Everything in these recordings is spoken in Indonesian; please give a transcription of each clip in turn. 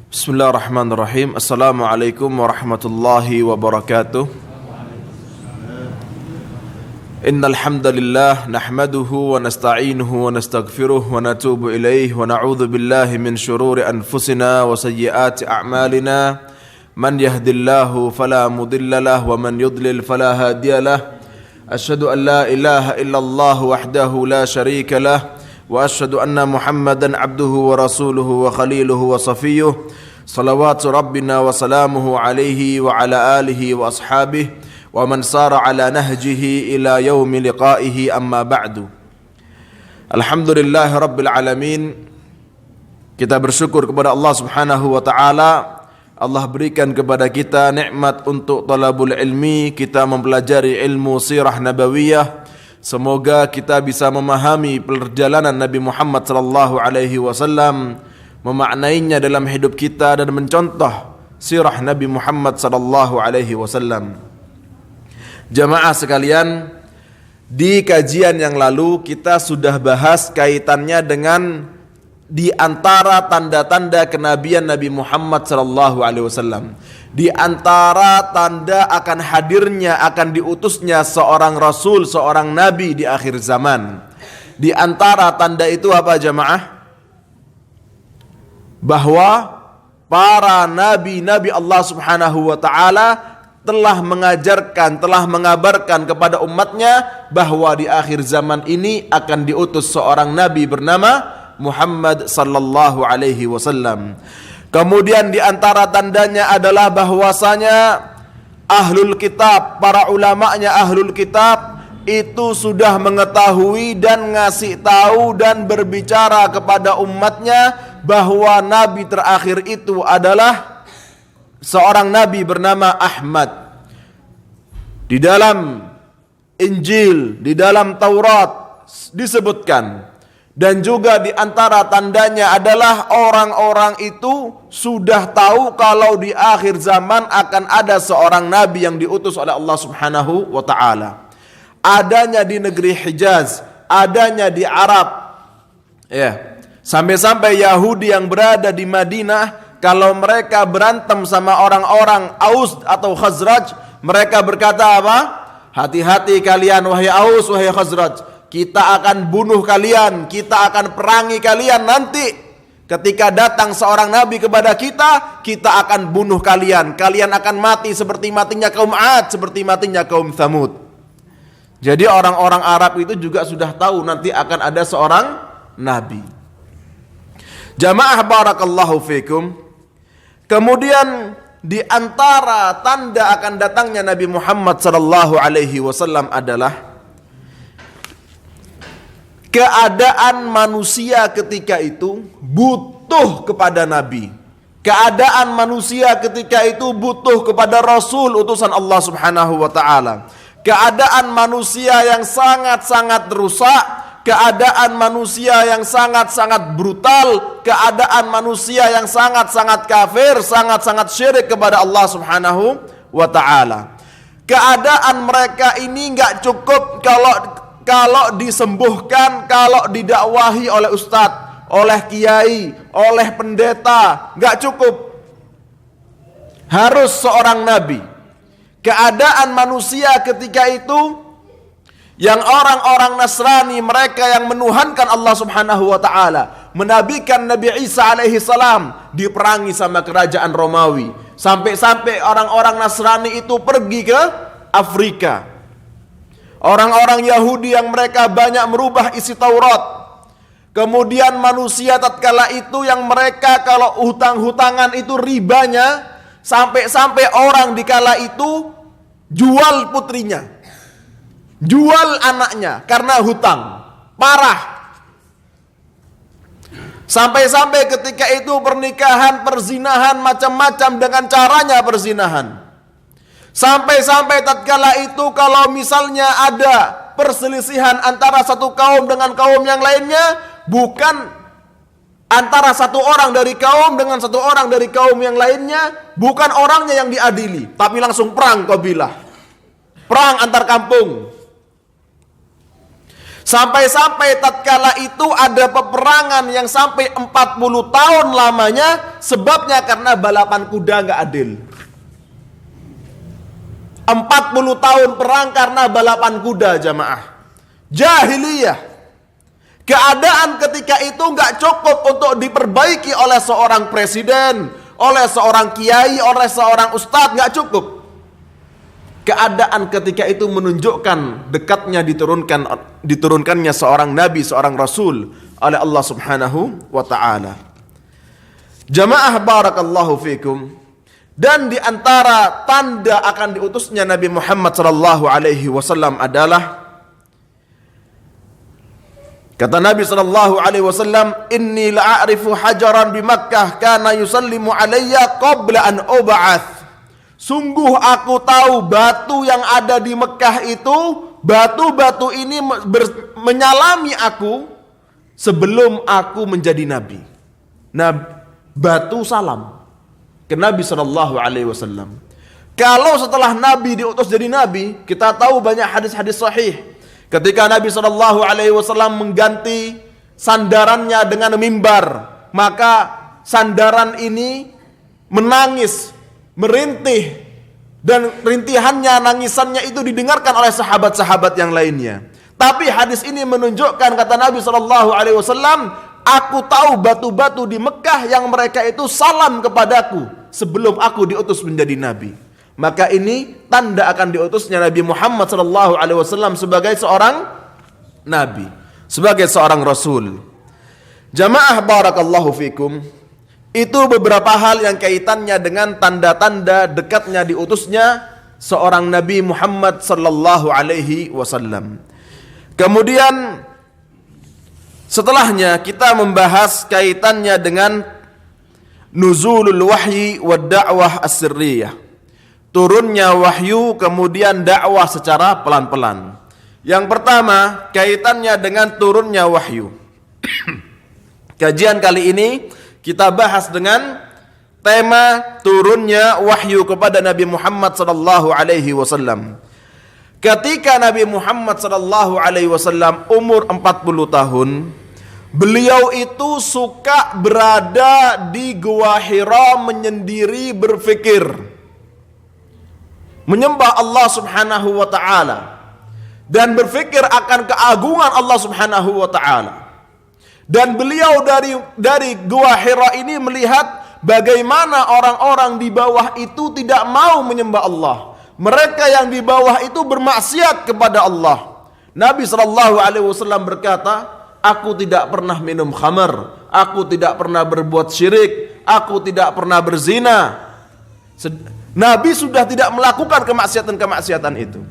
Bismillahirrahmanirrahim. Assalamualaikum warahmatullahi wabarakatuh. Innal hamdalillah nahmaduhu wa nasta'inuhu wa nastaghfiruh wa natubu ilaihi wa na'udzu billahi min shururi anfusina wa sayyiati a'malina. Man yahdihillahu fala mudilla lahu wa man yudlil fala hadiyalah. Asyhadu an la ilaha illallah wahdahu la syarika lah. Wa asyhadu anna Muhammadan abduhu wa rasuluhu wa khaliluhu wa safiyuh. Salawatu rabbina wa salamuhu alaihi wa ala alihi wa ashabihi wa man sara ala nahjihi ila yaumi liqaihi amma ba'du. Alhamdulillahi rabbil alamin. Kita bersyukur kepada Allah subhanahu wa ta'ala. Allah berikan kepada kita nikmat untuk talabul ilmi, kita mempelajari ilmu sirah nabawiyah. Semoga kita bisa memahami perjalanan Nabi Muhammad sallallahu alaihi wasallam, memaknainya dalam hidup kita dan mencontoh sirah Nabi Muhammad sallallahu alaihi wasallam. Jamaah sekalian, di kajian yang lalu kita sudah bahas kaitannya dengan di antara tanda-tanda kenabian Nabi Muhammad sallallahu alaihi wasallam. Di antara tanda akan hadirnya, akan diutusnya seorang rasul, seorang nabi di akhir zaman. Di antara tanda itu apa jamaah? Bahwa para nabi-nabi Allah Subhanahu wa taala telah mengajarkan, telah mengabarkan kepada umatnya bahwa di akhir zaman ini akan diutus seorang nabi bernama Muhammad sallallahu alaihi wasallam. Kemudian di antara tandanya adalah bahwasanya ahlul kitab, para ulamanya ahlul kitab itu sudah mengetahui dan ngasih tahu dan berbicara kepada umatnya bahwa nabi terakhir itu adalah seorang nabi bernama Ahmad. Di dalam Injil, di dalam Taurat disebutkan. Dan juga di antara tandanya adalah orang-orang itu sudah tahu kalau di akhir zaman akan ada seorang nabi yang diutus oleh Allah Subhanahu wa taala. Adanya di negeri Hijaz, adanya di Arab. Ya. Sampai-sampai Yahudi yang berada di Madinah, kalau mereka berantem sama orang-orang Aus atau Khazraj, mereka berkata apa? Hati-hati kalian wahai Aus, wahai Khazraj. Kita akan bunuh kalian, kita akan perangi kalian nanti. Ketika datang seorang nabi kepada kita, kita akan bunuh kalian. Kalian akan mati seperti matinya kaum Ad, seperti matinya kaum Thamud. Jadi orang-orang Arab itu juga sudah tahu nanti akan ada seorang nabi. Jamaah barakallahu fikum. Kemudian di antara tanda akan datangnya Nabi Muhammad sallallahu alaihi wasallam adalah keadaan manusia ketika itu butuh kepada Nabi. Keadaan manusia ketika itu butuh kepada Rasul utusan Allah Subhanahu wa taala. Keadaan manusia yang sangat-sangat rusak, keadaan manusia yang sangat-sangat brutal, keadaan manusia yang sangat-sangat kafir, sangat-sangat syirik kepada Allah Subhanahu wa taala. Keadaan mereka ini enggak cukup kalau disembuhkan, kalau didakwahi oleh ustadz, oleh kiai, oleh pendeta, enggak cukup. Harus seorang nabi. Keadaan manusia ketika itu yang orang-orang Nasrani, mereka yang menuhankan Allah Subhanahu wa taala, menabikan Nabi Isa alaihi salam, diperangi sama kerajaan Romawi. Sampai-sampai orang-orang Nasrani itu pergi ke Afrika. Orang-orang Yahudi yang mereka banyak merubah isi Taurat. Kemudian manusia tatkala itu yang mereka kalau hutang-hutangan itu ribanya, sampai-sampai orang dikala itu jual putrinya, jual anaknya karena hutang. Parah. Sampai-sampai ketika itu pernikahan, perzinahan, macam-macam dengan caranya perzinahan. Sampai-sampai tatkala itu kalau misalnya ada perselisihan antara satu kaum dengan kaum yang lainnya, bukan antara satu orang dari kaum dengan satu orang dari kaum yang lainnya, bukan orangnya yang diadili, tapi langsung perang qabilah. Perang antar kampung. Sampai-sampai tatkala itu ada peperangan yang sampai 40 tahun lamanya, sebabnya karena balapan kuda nggak adil. 40 tahun perang karena balapan kuda, jamaah. Jahiliyah. Keadaan ketika itu nggak cukup untuk diperbaiki oleh seorang presiden, oleh seorang kiai, oleh seorang ustadz, nggak cukup. Keadaan ketika itu menunjukkan dekatnya diturunkannya seorang nabi, seorang rasul oleh Allah Subhanahu wa taala. Jamaah barakallahu fikum. Dan di antara tanda akan diutusnya Nabi Muhammad sallallahu alaihi wasallam adalah kata Nabi sallallahu alaihi wasallam, "Inni la'arifu hajaran bi Makkah kana yusallimu alayya qabla an ub'ats." Sungguh aku tahu batu yang ada di Mekah itu, batu-batu ini menyalami aku sebelum aku menjadi nabi. Nah, batu salam ke Nabi sallallahu alaihi wasallam. Kalau setelah Nabi diutus jadi nabi, kita tahu banyak hadis-hadis sahih. Ketika Nabi sallallahu alaihi wasallam mengganti sandarannya dengan mimbar, maka sandaran ini menangis, merintih, dan rintihannya, nangisannya itu didengarkan oleh sahabat-sahabat yang lainnya. Tapi hadis ini menunjukkan, kata Nabi sallallahu alaihi wasallam, aku tahu batu-batu di Mekah yang mereka itu salam kepadaku sebelum aku diutus menjadi nabi. Maka ini tanda akan diutusnya Nabi Muhammad sallallahu alaihi wasallam sebagai seorang nabi, sebagai seorang rasul. Jamaah barakallahu fikum. Itu beberapa hal yang kaitannya dengan tanda-tanda dekatnya diutusnya seorang Nabi Muhammad sallallahu alaihi wasallam. Kemudian setelahnya kita membahas kaitannya dengan nuzulul wahyi wa da'wah as-sirriyah. Turunnya wahyu kemudian dakwah secara pelan-pelan. Yang pertama kaitannya dengan turunnya wahyu. Kajian kali ini kita bahas dengan tema turunnya wahyu kepada Nabi Muhammad sallallahu alaihi wasallam. Ketika Nabi Muhammad sallallahu alaihi wasallam umur 40 tahun, beliau itu suka berada di Gua Hira menyendiri berfikir, menyembah Allah Subhanahu wa taala dan berfikir akan keagungan Allah Subhanahu wa taala. Dan beliau dari Gua Hira ini melihat bagaimana orang-orang di bawah itu tidak mau menyembah Allah. Mereka yang di bawah itu bermaksiat kepada Allah. Nabi SAW berkata, aku tidak pernah minum khamar, aku tidak pernah berbuat syirik, aku tidak pernah berzina. Nabi sudah tidak melakukan kemaksiatan-kemaksiatan itu.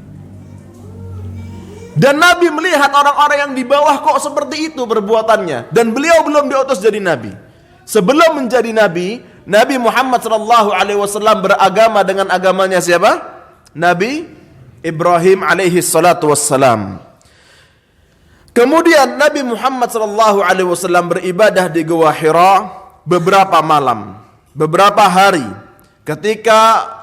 Dan Nabi melihat orang-orang yang di bawah kok seperti itu perbuatannya. Dan beliau belum diutus jadi Nabi. Sebelum menjadi Nabi, Nabi Muhammad SAW beragama dengan agamanya siapa? Nabi Ibrahim alaihi salatu wassalam. Kemudian Nabi Muhammad SAW beribadah di Gua Hira beberapa malam, beberapa hari. Ketika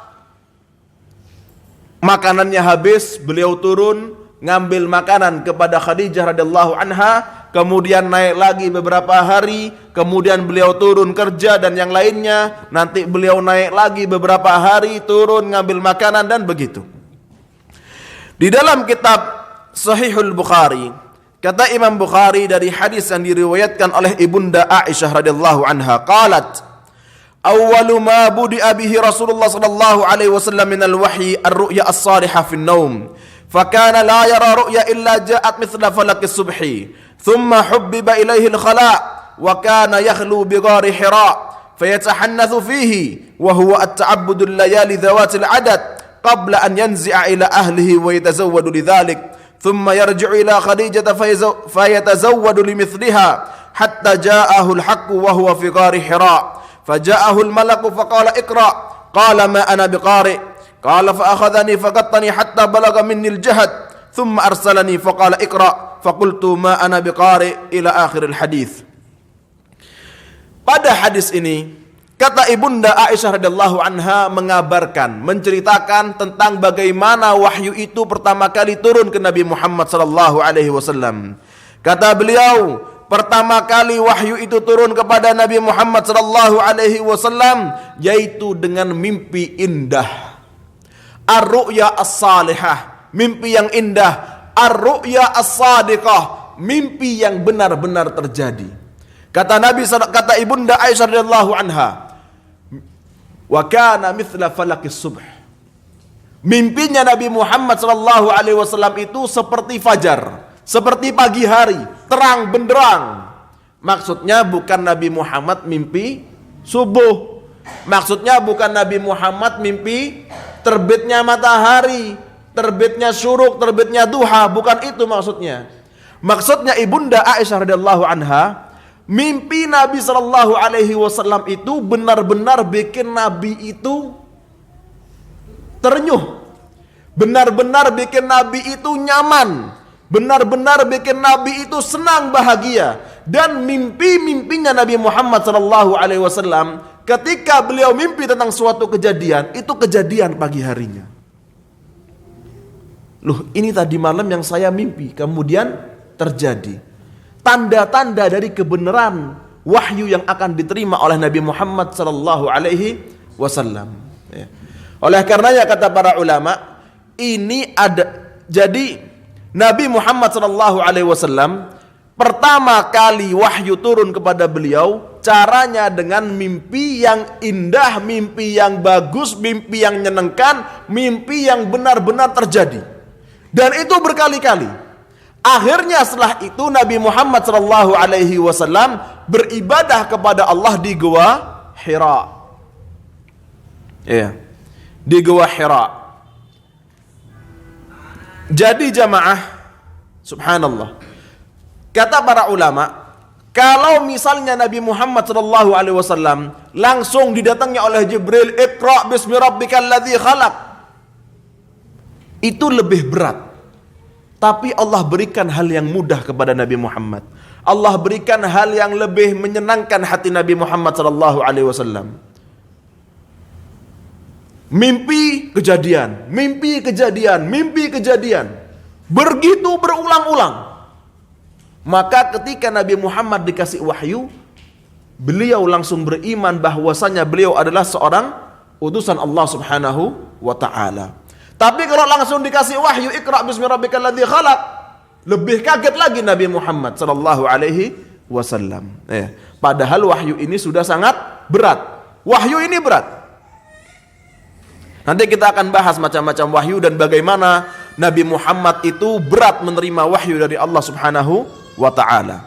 makanannya habis, beliau turun ngambil makanan kepada Khadijah radhiyallahu anha, kemudian naik lagi beberapa hari, kemudian beliau turun kerja dan yang lainnya, nanti beliau naik lagi beberapa hari, turun ngambil makanan dan begitu. Di dalam kitab Sahihul Bukhari, kata Imam Bukhari dari hadis yang diriwayatkan oleh Ibunda Aisyah radhiyallahu anha, qalat awwalu ma budi'a bihi Rasulullah sallallahu alaihi wasallam min al-wahyi ar-ru'ya as-salihah fi an-naum. فكان لا يرى رؤيا إلا جاءت مثل فلك الصبح ثم حبب إليه الخلاء وكان يخلو بغار حراء فيتحنث فيه وهو التعبد الليالي ذوات العدد قبل أن ينزع إلى أهله ويتزود لذلك ثم يرجع إلى خديجة فيتزود لمثلها حتى جاءه الحق وهو في غار حراء فجاءه الملك فقال اقرأ قال ما أنا بقارئ قال فأخذني فقطني حتى بلغ مني الجهد ثم أرسلني فقال اقرأ فقلت ما أنا بقارئ إلى آخر الحديث. Pada hadis ini Kata Ibunda Aisyah radhiyallahu anha mengabarkan, menceritakan tentang bagaimana wahyu itu pertama kali turun ke Nabi Muhammad sallallahu alaihi wasallam. Kata beliau, pertama kali wahyu itu turun kepada Nabi Muhammad sallallahu alaihi wasallam yaitu dengan mimpi indah. Ar-ru'ya as-salihah, mimpi yang indah. Ar-ru'ya as-sadiqah, mimpi yang benar-benar terjadi. Kata Ibunda Aisyah radhiyallahu anha, wa kana mithla falaqis subh. Mimpinya Nabi Muhammad sallallahu alaihi wasallam itu seperti fajar, seperti pagi hari, terang benderang. Maksudnya bukan Nabi Muhammad mimpi subuh. Maksudnya bukan Nabi Muhammad mimpi terbitnya matahari, terbitnya syuruk, terbitnya duha, bukan itu maksudnya. Maksudnya Ibunda Aisyah radhiyallahu anha, mimpi Nabi sallallahu alaihi wasallam itu benar-benar bikin Nabi itu terenyuh. Benar-benar bikin Nabi itu nyaman. Benar-benar bikin Nabi itu senang bahagia. Dan mimpi-mimpinya Nabi Muhammad sallallahu alaihi wasallam ketika beliau mimpi tentang suatu kejadian, itu kejadian pagi harinya. Loh, ini tadi malam yang saya mimpi, kemudian terjadi. Tanda-tanda dari kebenaran wahyu yang akan diterima oleh Nabi Muhammad sallallahu alaihi wasallam. Oleh karenanya kata para ulama, ini ada, jadi Nabi Muhammad sallallahu alaihi wasallam pertama kali wahyu turun kepada beliau, caranya dengan mimpi yang indah, mimpi yang bagus, mimpi yang menyenangkan, mimpi yang benar-benar terjadi. Dan itu berkali-kali. Akhirnya setelah itu Nabi Muhammad sallallahu alaihi wasallam beribadah kepada Allah di Gua Hira. Ya. Di Gua Hira. Jadi jamaah, subhanallah. Kata para ulama, kalau misalnya Nabi Muhammad sallallahu alaihi wasallam langsung didatangi oleh Jibril, "Iqra bismi rabbikal ladzi khalaq." Itu lebih berat. Tapi Allah berikan hal yang mudah kepada Nabi Muhammad. Allah berikan hal yang lebih menyenangkan hati Nabi Muhammad sallallahu alaihi wasallam. Mimpi kejadian, mimpi kejadian, mimpi kejadian. Begitu berulang-ulang. Maka ketika Nabi Muhammad dikasih wahyu, beliau langsung beriman bahwasanya beliau adalah seorang utusan Allah Subhanahu wa taala. Tapi kalau langsung dikasih wahyu, "Iqra bismi rabbikal ladzi khalaq," lebih kaget lagi Nabi Muhammad sallallahu alaihi wasallam. Padahal wahyu ini sudah sangat berat. Wahyu ini berat. Nanti kita akan bahas macam-macam wahyu dan bagaimana Nabi Muhammad itu berat menerima wahyu dari Allah Subhanahu wa taala.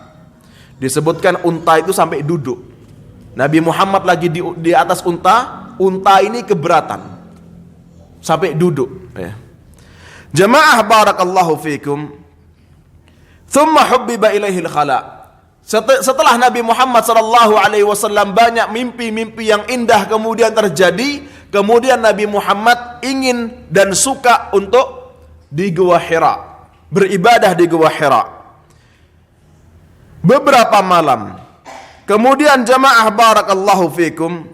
Disebutkan unta itu sampai duduk. Nabi Muhammad lagi di atas unta, unta ini keberatan. Sampai duduk. Jamaah barakallahu fikum. Thumma hubbiba ilaihil khala. Setelah Nabi Muhammad sallallahu alaihi wasallam banyak mimpi-mimpi yang indah kemudian terjadi, kemudian Nabi Muhammad ingin dan suka untuk di Gua Hira, beribadah di Gua Hira. Beberapa malam. Kemudian jamaah barakallahu fikum,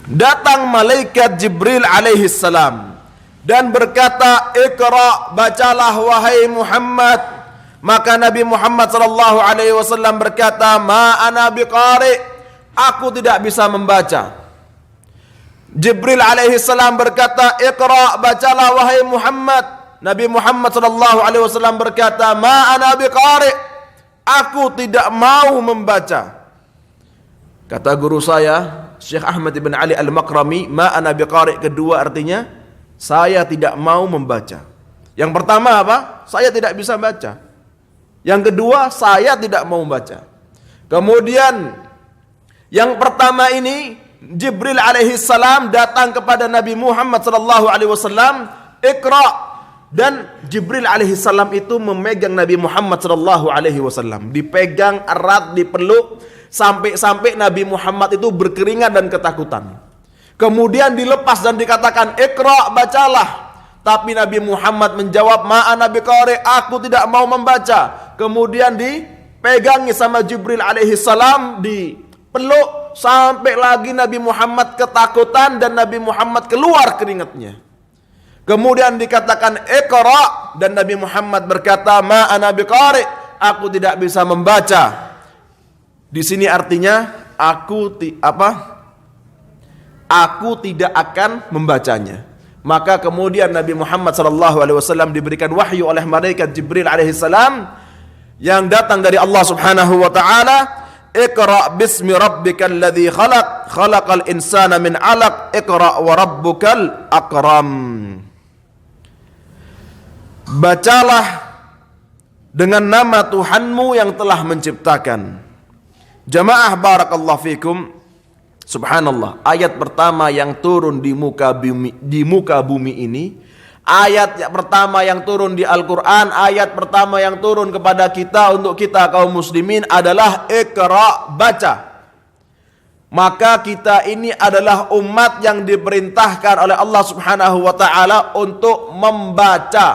datang malaikat Jibril alaihi salam dan berkata, "Iqra, bacalah wahai Muhammad." Maka Nabi Muhammad sallallahu alaihi wasallam berkata, "Ma ana biqari," aku tidak bisa membaca. Jibril alaihi salam berkata, "Iqra, bacalah wahai Muhammad." Nabi Muhammad sallallahu alaihi wasallam berkata, "Ma ana biqari," aku tidak mau membaca. Kata guru saya Syekh Ahmad ibn Ali al-Makrami, "Ma ana biqari" kedua artinya saya tidak mau membaca. Yang pertama apa? Saya tidak bisa baca. Yang kedua, saya tidak mau membaca. Kemudian yang pertama ini Jibril alaihi salam datang kepada Nabi Muhammad sallallahu alaihi wasallam, "Iqra." Dan Jibril alaihi salam itu memegang Nabi Muhammad sallallahu alaihi wasallam, dipegang erat, dipeluk sampai Nabi Muhammad itu berkeringat dan ketakutan. Kemudian dilepas dan dikatakan, "Iqra, bacalah." Tapi Nabi Muhammad menjawab, "Ma ana biqari," aku tidak mau membaca. Kemudian dipegangi sama Jibril alaihi salam, dipeluk sampai lagi Nabi Muhammad ketakutan dan Nabi Muhammad keluar keringatnya. Kemudian dikatakan Iqra, dan Nabi Muhammad berkata ma ana biqari, aku tidak bisa membaca. Di sini artinya aku tidak akan membacanya. Maka kemudian Nabi Muhammad SAW diberikan wahyu oleh malaikat Jibril alaihissalam yang datang dari Allah Subhanahu wa taala. Iqra bismi rabbikal ladzi khalaq, khalaqal insana min 'alaq, iqra wa rabbukal akram. Bacalah dengan nama Tuhanmu yang telah menciptakan. Jamaah barakallahu fikum. Subhanallah, ayat pertama yang turun di muka bumi ini, ayat yang pertama yang turun di Al-Quran, ayat pertama yang turun kepada kita untuk kita kaum muslimin adalah Iqra, baca. Maka kita ini adalah umat yang diperintahkan oleh Allah Subhanahu wa taala untuk membaca,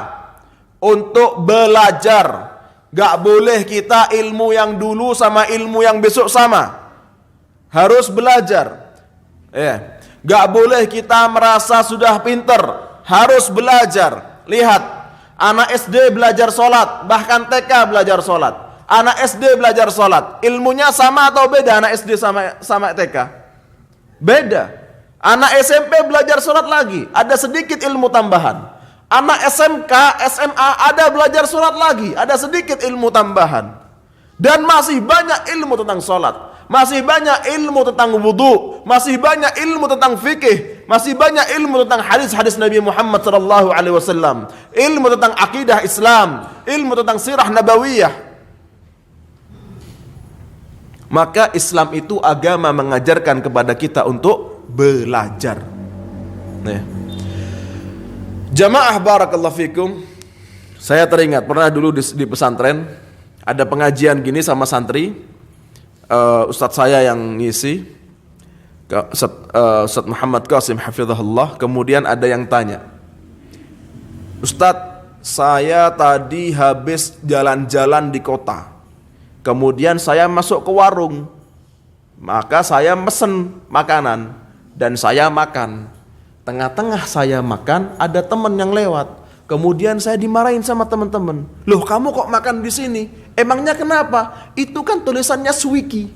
untuk belajar. Gak boleh kita ilmu yang dulu sama ilmu yang besok sama. Harus belajar. Gak boleh kita merasa sudah pinter. Harus belajar. Lihat, anak SD belajar sholat, bahkan TK belajar sholat. Anak SD belajar sholat, ilmunya sama atau beda anak SD sama TK? Beda. Anak SMP belajar sholat lagi, ada sedikit ilmu tambahan. Anak SMK, SMA ada belajar sholat lagi, ada sedikit ilmu tambahan. Dan masih banyak ilmu tentang sholat, masih banyak ilmu tentang wudu, masih banyak ilmu tentang fikih, masih banyak ilmu tentang hadis-hadis Nabi Muhammad SAW, ilmu tentang akidah Islam, ilmu tentang sirah nabawiyah. Maka Islam itu agama mengajarkan kepada kita untuk belajar. Jamaah barakallahu fikum. Saya teringat pernah dulu di pesantren ada pengajian gini sama santri. Ustadz saya yang ngisi, Ustadz Muhammad Qasim hafizahullah. Kemudian ada yang tanya, Ustadz, saya tadi habis jalan-jalan di kota, kemudian saya masuk ke warung, maka saya mesen makanan dan saya makan. Tengah-tengah saya makan, ada teman yang lewat. Kemudian saya dimarahin sama teman-teman. Loh, kamu kok makan di sini? Emangnya kenapa? Itu kan tulisannya Swiki.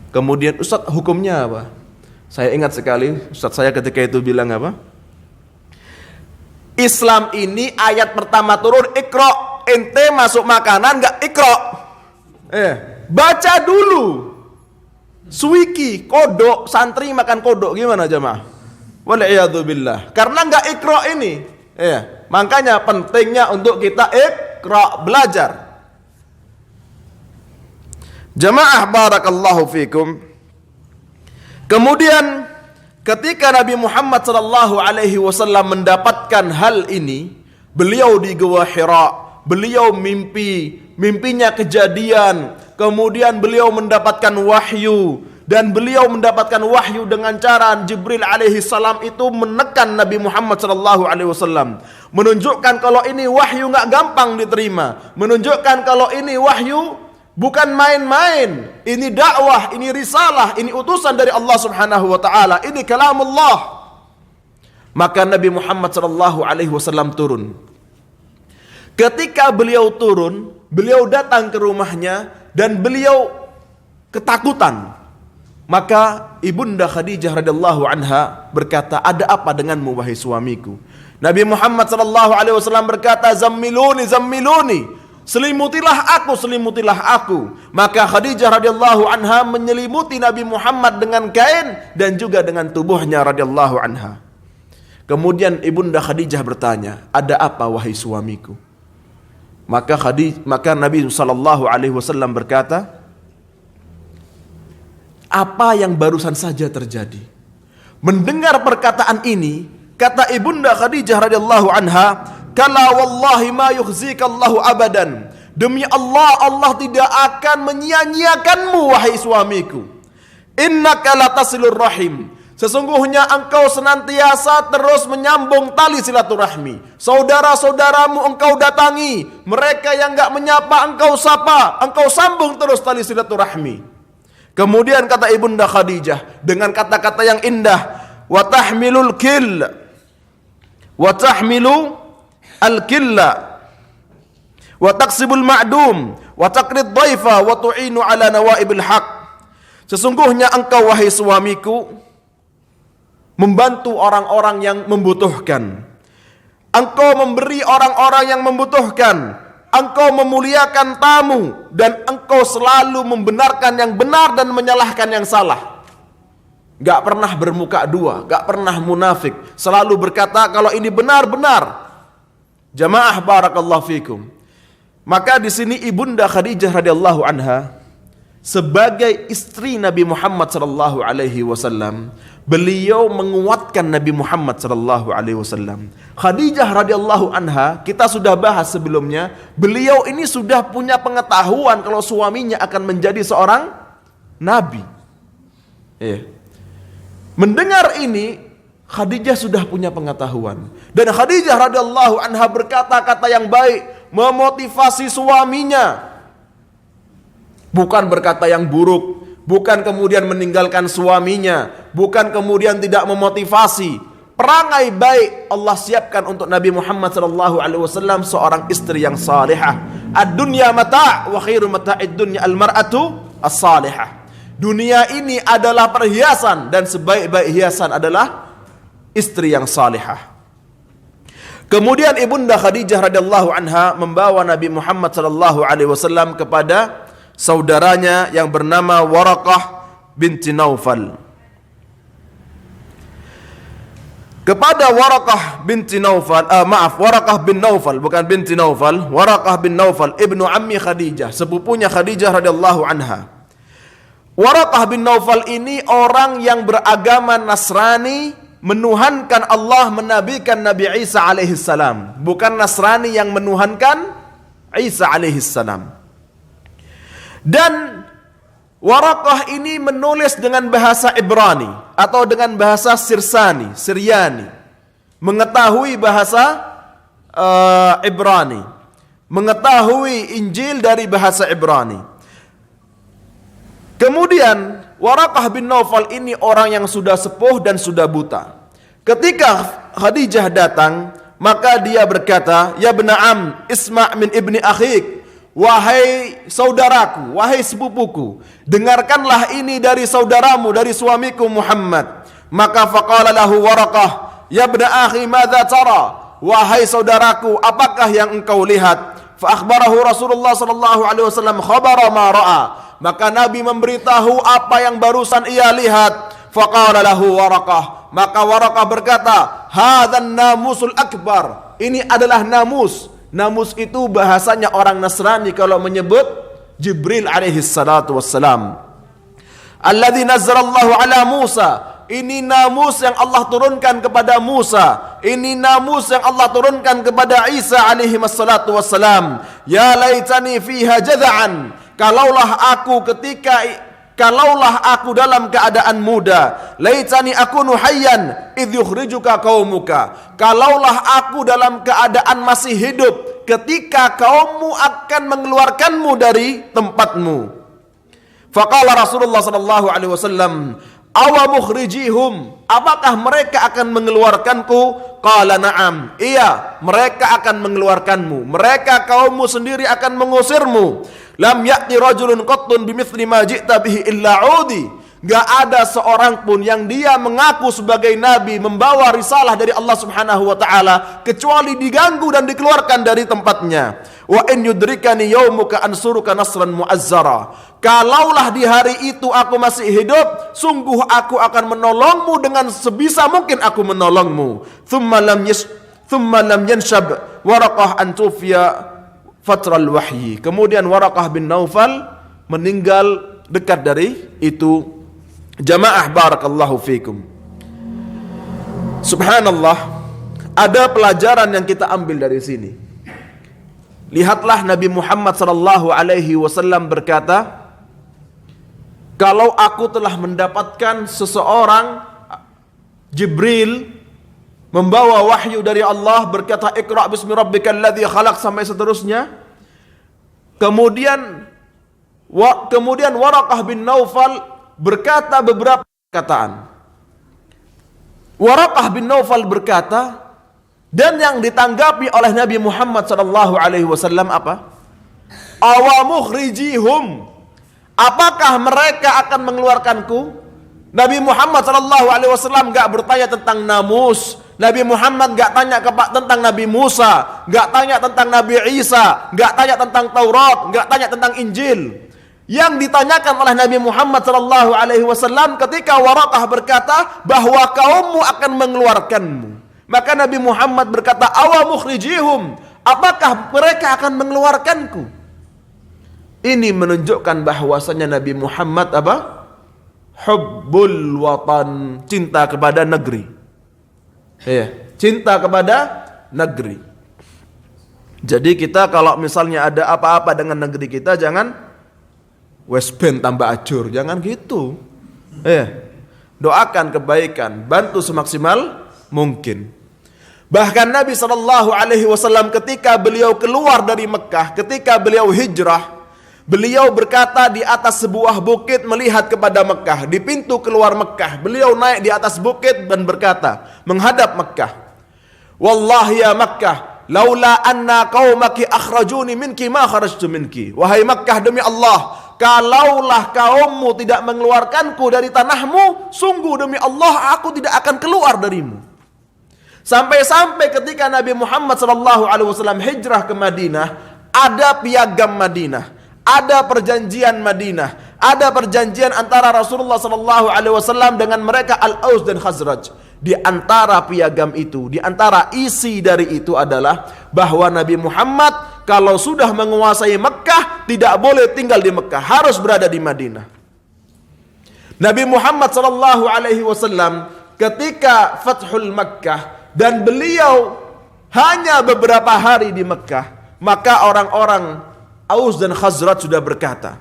Kemudian, Ustadz, hukumnya apa? Saya ingat sekali, Ustadz saya ketika itu bilang apa? Islam ini ayat pertama turun Iqra. Ente masuk makanan gak Iqra? Baca dulu. Swiki, kodok, santri makan kodok, gimana jemaah? Wal'iyadzubillah. Karena enggak Iqra ini. Makanya pentingnya untuk kita Iqra, belajar. Jemaah barakallahu fikum. Kemudian ketika Nabi Muhammad SAW mendapatkan hal ini, beliau di Gua Hira, beliau mimpinya kejadian. Kemudian beliau mendapatkan wahyu, dan beliau mendapatkan wahyu dengan cara Jibril alaihi salam itu menekan Nabi Muhammad sallallahu alaihi wasallam, menunjukkan kalau ini wahyu enggak gampang diterima, menunjukkan kalau ini wahyu bukan main-main, ini dakwah, ini risalah, ini utusan dari Allah Subhanahu wa taala, ini kalamullah. Maka Nabi Muhammad sallallahu alaihi wasallam turun. Ketika beliau turun, beliau datang ke rumahnya dan beliau ketakutan. Maka Ibunda Khadijah radhiyallahu anha berkata, ada apa denganmu wahai suamiku? Nabi Muhammad sallallahu alaihi wasallam berkata, zammiluni, zammiluni, selimutilah aku. Maka Khadijah radhiyallahu anha menyelimuti Nabi Muhammad dengan kain dan juga dengan tubuhnya radhiyallahu anha. Kemudian Ibunda Khadijah bertanya, ada apa wahai suamiku? Maka Nabi sallallahu alaihi wasallam berkata, apa yang barusan saja terjadi? Mendengar perkataan ini, kata Ibunda Khadijah radhiyallahu anha, kala wallahi ma yukhzika Allahu abadan. Demi Allah, Allah tidak akan menyia-nyiakanmu wahai suamiku. Innaka latasilur rahim. Sesungguhnya engkau senantiasa terus menyambung tali silaturahmi. Saudara-saudaramu engkau datangi, mereka yang enggak menyapa engkau sapa, engkau sambung terus tali silaturahmi. Kemudian kata Ibunda Khadijah dengan kata-kata yang indah, wa tahmilul kill, wa tahmilu al-killa, wa taksibul ma'dum, wa taqrid dhaifa, wa tu'inu ala nawaibil haq. Sesungguhnya engkau wahai suamiku membantu orang-orang yang membutuhkan. Engkau memberi orang-orang yang membutuhkan. Engkau memuliakan tamu dan engkau selalu membenarkan yang benar dan menyalahkan yang salah. Gak pernah bermuka dua, gak pernah munafik. Selalu berkata kalau ini benar-benar. Jamaah barakallahu fikum. Maka di sini Ibunda Khadijah radhiyallahu anha sebagai istri Nabi Muhammad sallallahu alaihi wasallam, beliau menguatkan Nabi Muhammad sallallahu alaihi wasallam. Khadijah radhiyallahu anha, kita sudah bahas sebelumnya, beliau ini sudah punya pengetahuan kalau suaminya akan menjadi seorang nabi. Mendengar ini, Khadijah sudah punya pengetahuan. Dan Khadijah radhiyallahu anha berkata-kata yang baik, memotivasi suaminya. Bukan berkata yang buruk, bukan kemudian meninggalkan suaminya, bukan kemudian tidak memotivasi. Perangai baik Allah siapkan untuk Nabi Muhammad SAW seorang istri yang salihah. Ad-dunya mata' wa khairu mata'id dunya al-mar'atu as-salihah. Dunia ini adalah perhiasan dan sebaik-baik hiasan adalah istri yang salihah. Kemudian Ibunda Khadijah radhiyallahu anha membawa Nabi Muhammad SAW kepada saudaranya yang bernama Waraqah binti Naufal. Kepada Waraqah binti Naufal, Waraqah bin Naufal, bukan binti Naufal, Waraqah bin Naufal, ibnu ammi Khadijah, sepupunya Khadijah radhiyallahu anha. Waraqah bin Naufal ini orang yang beragama Nasrani, menuhankan Allah, menabikan Nabi Isa alaihissalam. Bukan Nasrani yang menuhankan Isa alaihissalam. Dan Waraqah ini menulis dengan bahasa Ibrani atau dengan bahasa Syriani. Mengetahui bahasa Ibrani, mengetahui Injil dari bahasa Ibrani. Kemudian Waraqah bin Naufal ini orang yang sudah sepuh dan sudah buta. Ketika Khadijah datang, maka dia berkata, "Ya bna'am, isma' min ibni akhik." Wahai saudaraku, wahai sepupuku, dengarkanlah ini dari saudaramu, dari suamiku Muhammad. Maka faqala lahu Waraqah, "Ya ibna akhi, madza tara?" Wahai saudaraku, apakah yang engkau lihat? Fa akhbarahu Rasulullah sallallahu alaihi wasallam khabara ma ra'a. Maka Nabi memberitahu apa yang barusan ia lihat. Faqala lahu Waraqah, maka Waraqah berkata, "Hadzan namusul akbar." Ini adalah namus. Namus itu bahasanya orang Nasrani kalau menyebut Jibril alaihi salatu wassalam. Alladzi nazzalallahu ala Musa. Ini namus yang Allah turunkan kepada Musa. Ini namus yang Allah turunkan kepada Isa alaihi wassalatu wassalam. Ya laitani fiha jada'an. Kalaulah aku dalam keadaan muda, laitani akunu hayyan idh yukhrijuka qaumuka. Kalaulah aku dalam keadaan masih hidup ketika kaummu akan mengeluarkanmu dari tempatmu. Faqala Rasulullah sallallahu alaihi wasallam, "Awa mukhrijihum? Apakah mereka akan mengeluarkanku?" Qala na'am. Iya, mereka akan mengeluarkanmu. Mereka kaummu sendiri akan mengusirmu. Lam ya'ti rajulun qattun bimithli ma ji'ta bihi illa 'udi. Gak ada seorang pun yang dia mengaku sebagai nabi, membawa risalah dari Allah Subhanahu wa taala kecuali diganggu dan dikeluarkan dari tempatnya. Wa in yudrikani yaumuka ansuruka nasran mu'azzara. Kalaulah di hari itu aku masih hidup, sungguh aku akan menolongmu dengan sebisa mungkin aku menolongmu. Thumma lam yanshab Waraqah an tufiya fatral wahyi. Kemudian Waraqah bin Naufal meninggal dekat dari itu. Jamaah barakallahu fikum. Subhanallah, ada pelajaran yang kita ambil dari sini. Lihatlah Nabi Muhammad sallallahu alaihi wasallam berkata, "Kalau aku telah mendapatkan seseorang, Jibril membawa wahyu dari Allah berkata, Iqra' bismi rabbikal ladzi khalaq, sampai seterusnya. Kemudian Kemudian Waraqah bin Naufal berkata beberapa perkataan. Waraqah bin Naufal berkata, dan yang ditanggapi oleh Nabi Muhammad sallallahu alaihi wasallam apa? Awamukhrijihum. Apakah mereka akan mengeluarkanku? Nabi Muhammad sallallahu alaihi wasallam enggak bertanya tentang namus. Nabi Muhammad enggak tanya tentang Nabi Musa, enggak tanya tentang Nabi Isa, enggak tanya tentang Taurat, enggak tanya tentang Injil. Yang ditanyakan oleh Nabi Muhammad sallallahu alaihi wasallam ketika Waraqah berkata bahwa kaummu akan mengeluarkanmu. Maka Nabi Muhammad berkata, awamukhrijihum. Apakah mereka akan mengeluarkanku? Ini menunjukkan bahwasanya Nabi Muhammad apa? Hubbul watan, cinta kepada negeri. Ya, cinta kepada negeri. Jadi kita kalau misalnya ada apa-apa dengan negeri kita, jangan wes ben tambah ajur, jangan gitu. Doakan kebaikan, bantu semaksimal mungkin. Bahkan Nabi sallallahu alaihi wasallam ketika beliau keluar dari Mekah, ketika beliau hijrah, beliau berkata di atas sebuah bukit melihat kepada Mekah. Di pintu keluar Mekah, beliau naik di atas bukit dan berkata, menghadap Mekah. Wallahi ya Mekah, laula anna qaumaki akhrajuni minki ma kharajtu minki. Wahai Mekah, demi Allah, kalaulah kaummu tidak mengeluarkanku dari tanahmu, sungguh demi Allah aku tidak akan keluar darimu. Sampai-sampai ketika Nabi Muhammad SAW hijrah ke Madinah, ada piagam Madinah, ada perjanjian Madinah, ada perjanjian antara Rasulullah SAW dengan mereka Al-Aus dan Khazraj. Di antara piagam itu, di antara isi dari itu adalah bahwa Nabi Muhammad kalau sudah menguasai Mekah tidak boleh tinggal di Mekah, harus berada di Madinah. Nabi Muhammad SAW ketika Fathul Makkah dan beliau hanya beberapa hari di Mekah, maka orang-orang Aus dan Khazraj sudah berkata,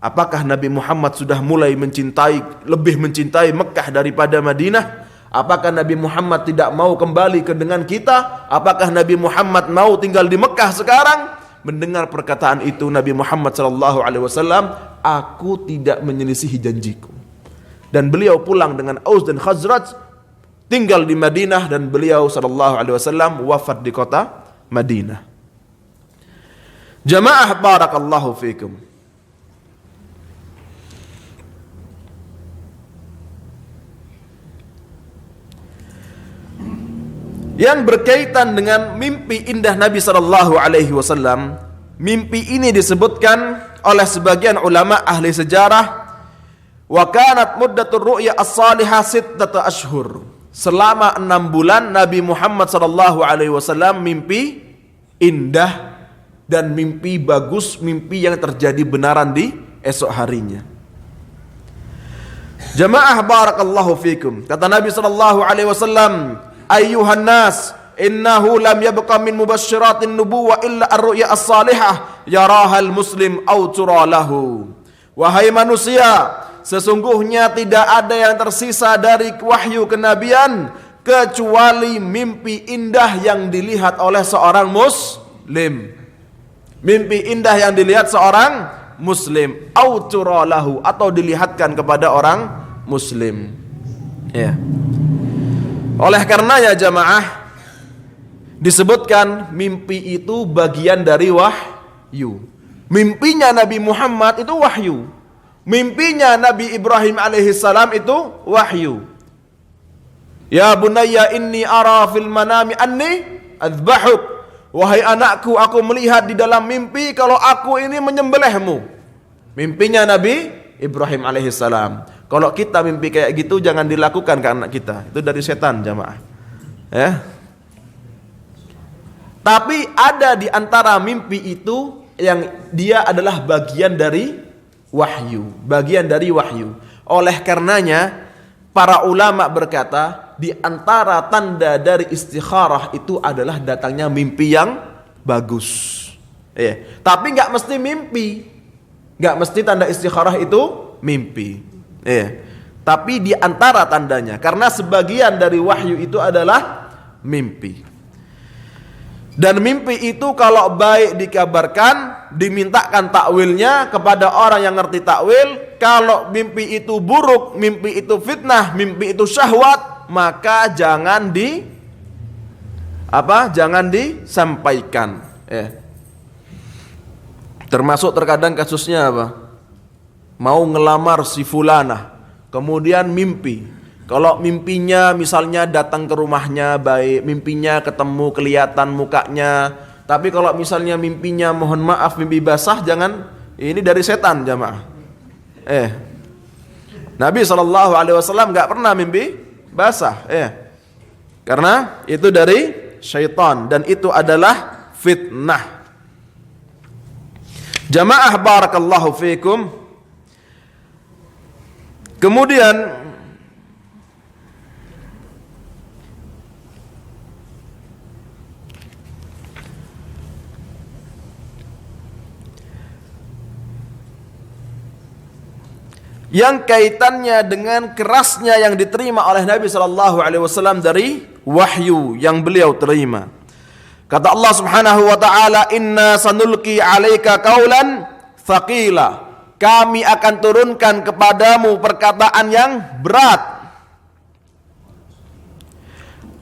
apakah Nabi Muhammad sudah mulai lebih mencintai Mekah daripada Madinah? Apakah Nabi Muhammad tidak mau kembali dengan kita? Apakah Nabi Muhammad mau tinggal di Mekah sekarang? Mendengar perkataan itu Nabi Muhammad SAW, aku tidak menyelisihi janjiku. Dan beliau pulang dengan Aus dan Khazraj, tinggal di Madinah, dan beliau SAW wafat di kota Madinah. Jamaah barakallahu fikum. Yang berkaitan dengan mimpi indah Nabi SAW, mimpi ini disebutkan oleh sebagian ulama ahli sejarah, wa kanat muddatur ru'ya as-salihah 6 ashhur. Selama 6 bulan Nabi Muhammad SAW mimpi indah dan mimpi bagus, mimpi yang terjadi benaran di esok harinya. Jamaah barakallahu fikum. Kata Nabi SAW, ayyuhan nas, innahu lam yabqa min mubashshiratin nubuwah illa ar-ru'ya as-salihah yaraha al-muslim aw tura lahu. Wahai manusia, sesungguhnya tidak ada yang tersisa dari wahyu kenabian kecuali mimpi indah yang dilihat oleh seorang muslim. Mimpi indah yang dilihat seorang muslim, au turalahu, atau dilihatkan kepada orang muslim. Ya. Oleh karenanya jamaah, disebutkan mimpi itu bagian dari wahyu. Mimpinya Nabi Muhammad itu wahyu. Mimpinya Nabi Ibrahim alaihissalam itu wahyu. Ya bunayya inni ara fil manami anni adzbahuk. Wahai anakku, aku melihat di dalam mimpi kalau aku ini menyembelihmu. Mimpinya Nabi Ibrahim alaihissalam. Kalau kita mimpi kayak gitu jangan dilakukan ke anak kita. Itu dari setan jamaah. Ya. Tapi ada di antara mimpi itu yang dia adalah bagian dari wahyu, bagian dari wahyu. Oleh karenanya para ulama berkata, di antara tanda dari istikharah itu adalah datangnya mimpi yang bagus. Tapi nggak mesti mimpi, nggak mesti tanda istikharah itu mimpi. Tapi di antara tandanya, karena sebagian dari wahyu itu adalah mimpi. Dan mimpi itu kalau baik dikabarkan, dimintakan takwilnya kepada orang yang ngerti takwil. Kalau mimpi itu buruk, mimpi itu fitnah, mimpi itu syahwat, maka jangan disampaikan. Termasuk terkadang kasusnya apa? Mau ngelamar si fulanah, kemudian mimpi. Kalau mimpinya misalnya datang ke rumahnya baik, mimpinya ketemu kelihatan mukanya. Tapi kalau misalnya mimpinya mohon maaf mimpi basah, jangan, ini dari setan jamaah. Nabi SAW nggak pernah mimpi basah, karena itu dari syaitan dan itu adalah fitnah. Jamaah barakallahu fikum. Kemudian yang kaitannya dengan kerasnya yang diterima oleh Nabi SAW dari wahyu yang beliau terima. Kata Allah Subhanahu wa taala, "Inna sanulqi 'alaika qaulan thaqila." Kami akan turunkan kepadamu perkataan yang berat.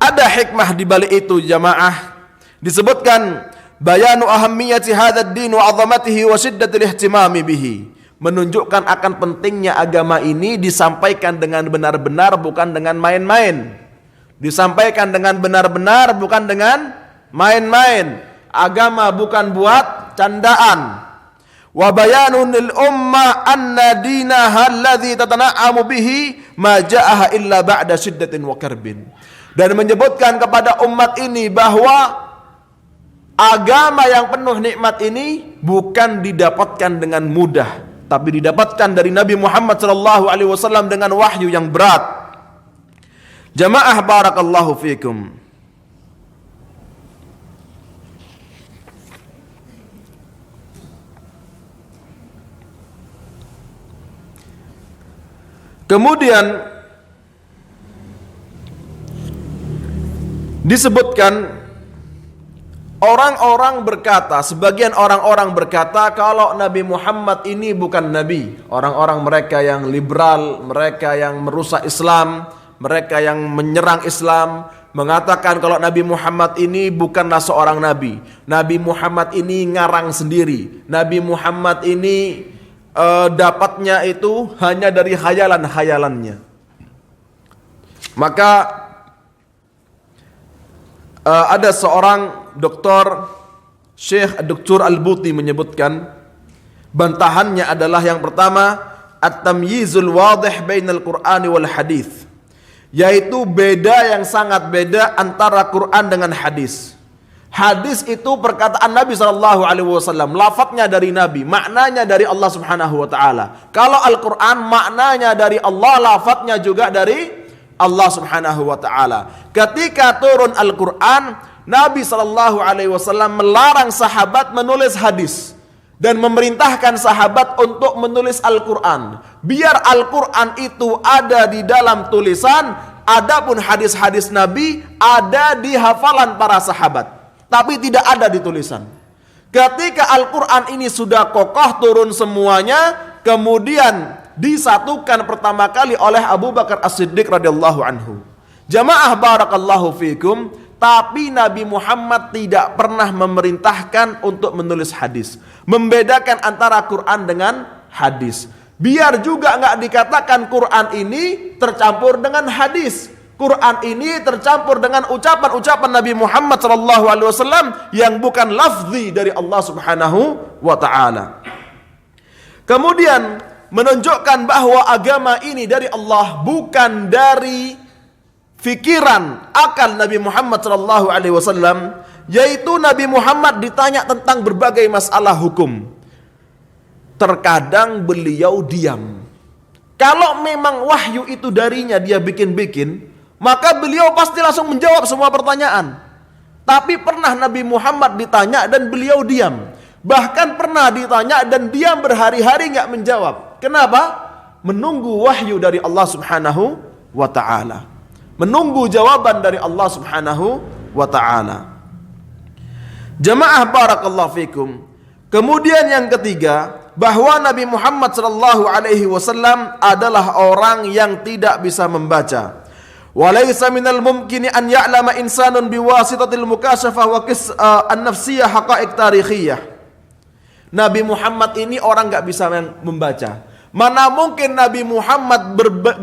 Ada hikmah di balik itu jamaah. Disebutkan bayanu ahammiyati hadzal din wa 'azamatihi wa shiddatil ihtimami bihi. Menunjukkan akan pentingnya agama ini disampaikan dengan benar-benar, bukan dengan main-main. Disampaikan dengan benar-benar, bukan dengan main-main. Agama bukan buat candaan. Wa bayanun lil ummah anna dinaha alladhi tatana'amu bihi ma ja'aha illa ba'da shiddatin wa karbin. Dan menyebutkan kepada umat ini bahwa agama yang penuh nikmat ini bukan didapatkan dengan mudah, tapi didapatkan dari Nabi Muhammad SAW dengan wahyu yang berat. Jamaah barakallahu fikum. Kemudian disebutkan orang-orang berkata, sebagian orang-orang berkata kalau Nabi Muhammad ini bukan Nabi. Orang-orang mereka yang liberal, mereka yang merusak Islam, mereka yang menyerang Islam, mengatakan kalau Nabi Muhammad ini bukanlah seorang Nabi. Nabi Muhammad ini ngarang sendiri. Nabi Muhammad ini dapatnya itu hanya dari khayalan-khayalannya. Maka ada seorang doktor, Syekh Dr. Al-Buti menyebutkan bantahannya adalah yang pertama at-tamyizul wadih bainal Qur'ani wal hadis, yaitu beda yang sangat beda antara Quran dengan hadis. Hadis itu perkataan Nabi SAW, lafadznya dari Nabi, maknanya dari Allah Subhanahu wa taala. Kalau Al-Qur'an maknanya dari Allah, lafadznya juga dari Allah Subhanahu wa taala. Ketika turun Al-Qur'an, Nabi SAW melarang sahabat menulis hadis dan memerintahkan sahabat untuk menulis Al-Qur'an. Biar Al-Qur'an itu ada di dalam tulisan, adapun hadis-hadis Nabi ada di hafalan para sahabat, tapi tidak ada di tulisan. Ketika Al-Qur'an ini sudah kokoh turun semuanya, kemudian disatukan pertama kali oleh Abu Bakar As-Siddiq radhiyallahu anhu. Jamaah barakallahu fikum, tapi Nabi Muhammad tidak pernah memerintahkan untuk menulis hadis, membedakan antara Quran dengan hadis. Biar juga nggak dikatakan Quran ini tercampur dengan hadis. Quran ini tercampur dengan ucapan-ucapan Nabi Muhammad SAW yang bukan lafzi dari Allah Subhanahu wa taala. Kemudian menunjukkan bahwa agama ini dari Allah, bukan dari fikiran akal Nabi Muhammad SAW, yaitu Nabi Muhammad ditanya tentang berbagai masalah hukum. Terkadang beliau diam. Kalau memang wahyu itu darinya dia bikin-bikin, maka beliau pasti langsung menjawab semua pertanyaan. Tapi pernah Nabi Muhammad ditanya dan beliau diam. Bahkan pernah ditanya dan diam berhari-hari nggak menjawab. Kenapa? Menunggu wahyu dari Allah Subhanahu wa ta'ala. Menunggu jawaban dari Allah Subhanahu wa ta'ala. Jamaah barakallahu fikum. Kemudian yang ketiga, bahwa Nabi Muhammad sallallahu alaihi wasallam adalah orang yang tidak bisa membaca. Walaysa minal mumkini an ya'lama insanun biwasitatil mukasyafah wa an-nafsiyah haqa'iq tarikhiyah. Nabi Muhammad ini orang enggak bisa membaca. Mana mungkin Nabi Muhammad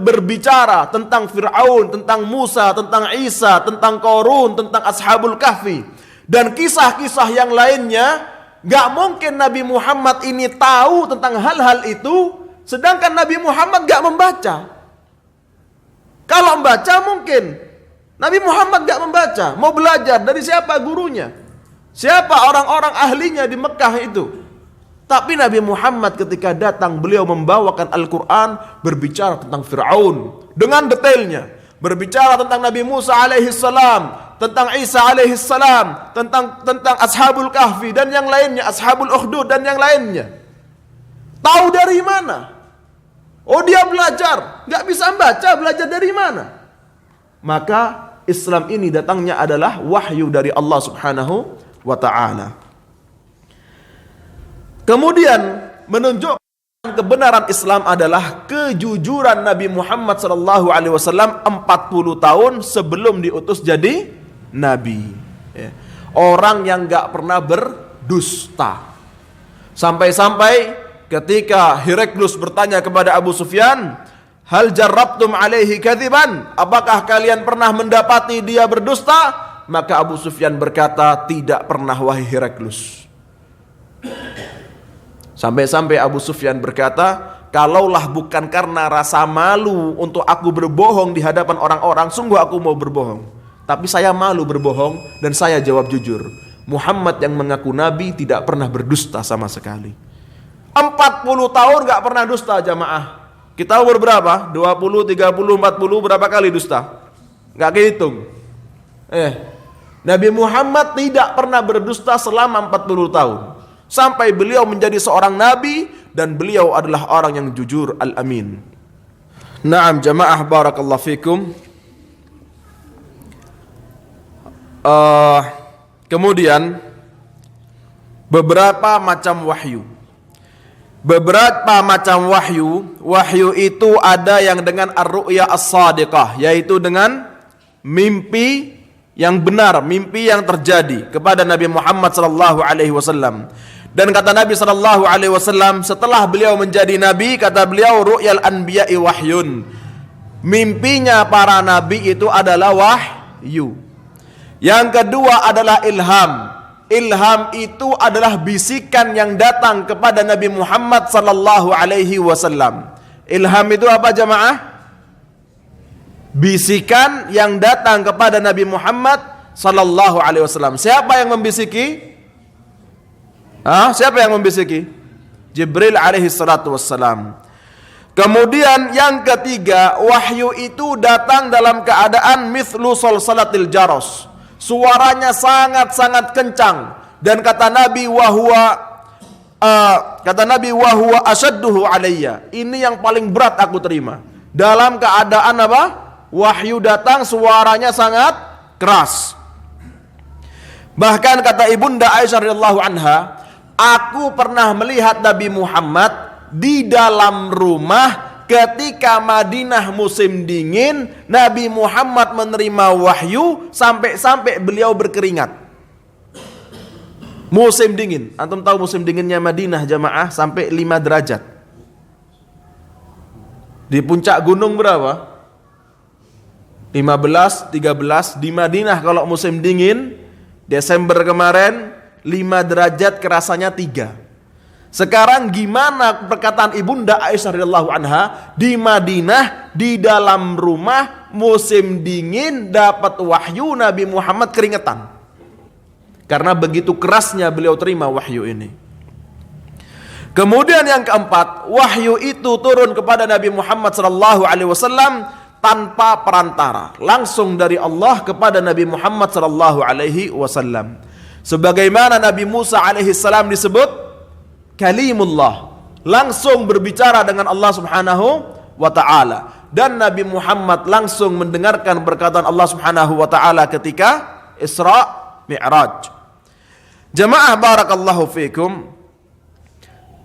berbicara tentang Fir'aun, tentang Musa, tentang Isa, tentang Qarun, tentang Ashabul Kahfi dan kisah-kisah yang lainnya. Gak mungkin Nabi Muhammad ini tahu tentang hal-hal itu, sedangkan Nabi Muhammad gak membaca. Kalau membaca mungkin. Nabi Muhammad gak membaca. Mau belajar dari siapa gurunya? Siapa orang-orang ahlinya di Mekah itu? Tapi Nabi Muhammad ketika datang, beliau membawakan Al-Quran, berbicara tentang Fir'aun dengan detailnya. Berbicara tentang Nabi Musa alaihi salam, tentang Isa alaihi salam, tentang Ashabul Kahfi dan yang lainnya, Ashabul Ukhdud dan yang lainnya. Tahu dari mana? Oh, dia belajar, nggak bisa membaca, belajar dari mana? Maka Islam ini datangnya adalah wahyu dari Allah Subhanahu wa taala. Kemudian menunjukkan kebenaran Islam adalah kejujuran Nabi Muhammad SAW 40 tahun sebelum diutus jadi Nabi. Orang yang gak pernah berdusta. Sampai-sampai ketika Heraklus bertanya kepada Abu Sufyan, hal jarrabtum alaihi kadziban? Apakah kalian pernah mendapati dia berdusta? Maka Abu Sufyan berkata, tidak pernah wahai Heraklus. Sampai-sampai Abu Sufyan berkata, kalaulah bukan karena rasa malu untuk aku berbohong di hadapan orang-orang, sungguh aku mau berbohong. Tapi saya malu berbohong dan saya jawab jujur. Muhammad yang mengaku Nabi tidak pernah berdusta sama sekali. 40 tahun gak pernah dusta jamaah. Kita umur berapa? 20, 30, 40, berapa kali dusta? Gak kehitung. Nabi Muhammad tidak pernah berdusta selama 40 tahun. Sampai beliau menjadi seorang nabi dan beliau adalah orang yang jujur al-amin. Naam jamaah barakallahu fikum. Kemudian beberapa macam wahyu. Beberapa macam wahyu itu ada yang dengan ar-ru'ya as-sadiqah, yaitu dengan mimpi yang benar, mimpi yang terjadi kepada Nabi Muhammad sallallahu alaihi wasallam. Dan kata Nabi sallallahu alaihi wasallam, setelah beliau menjadi nabi, kata beliau, ru'yal anbiya'i wahyun. Mimpinya para nabi itu adalah wahyu. Yang kedua adalah ilham. Ilham itu adalah bisikan yang datang kepada Nabi Muhammad sallallahu alaihi wasallam. Ilham itu apa jamaah? Bisikan yang datang kepada Nabi Muhammad sallallahu alaihi wasallam. Siapa yang membisiki? Siapa yang membisiki? Jibril alaihi salatu wassalam. Kemudian yang ketiga, wahyu itu datang dalam keadaan mithlu salsalatil jaros. Suaranya sangat-sangat kencang. Dan kata Nabi wahwa asyadduhu alayya. Ini yang paling berat aku terima. Dalam keadaan apa? Wahyu datang, suaranya sangat keras. Bahkan kata Ibunda Aisyah radhiyallahu anha, aku pernah melihat Nabi Muhammad di dalam rumah ketika Madinah musim dingin. Nabi Muhammad menerima wahyu sampai-sampai beliau berkeringat. Musim dingin. Antum tahu musim dinginnya Madinah jamaah sampai 5 derajat. Di puncak gunung berapa? 15, 13. Di Madinah kalau musim dingin Desember kemarin 5 derajat kerasanya 3. Sekarang gimana perkataan Ibunda Aisyah radhiyallahu anha, di Madinah di dalam rumah musim dingin dapat wahyu, Nabi Muhammad keringetan. Karena begitu kerasnya beliau terima wahyu ini. Kemudian yang keempat, wahyu itu turun kepada Nabi Muhammad sallallahu alaihi wasallam tanpa perantara, langsung dari Allah kepada Nabi Muhammad sallallahu alaihi wasallam. Sebagaimana Nabi Musa alaihi salam disebut kalimullah, langsung berbicara dengan Allah Subhanahu wa taala, dan Nabi Muhammad langsung mendengarkan perkataan Allah Subhanahu wa taala ketika Isra Mi'raj. Jamaah barakallahu fikum.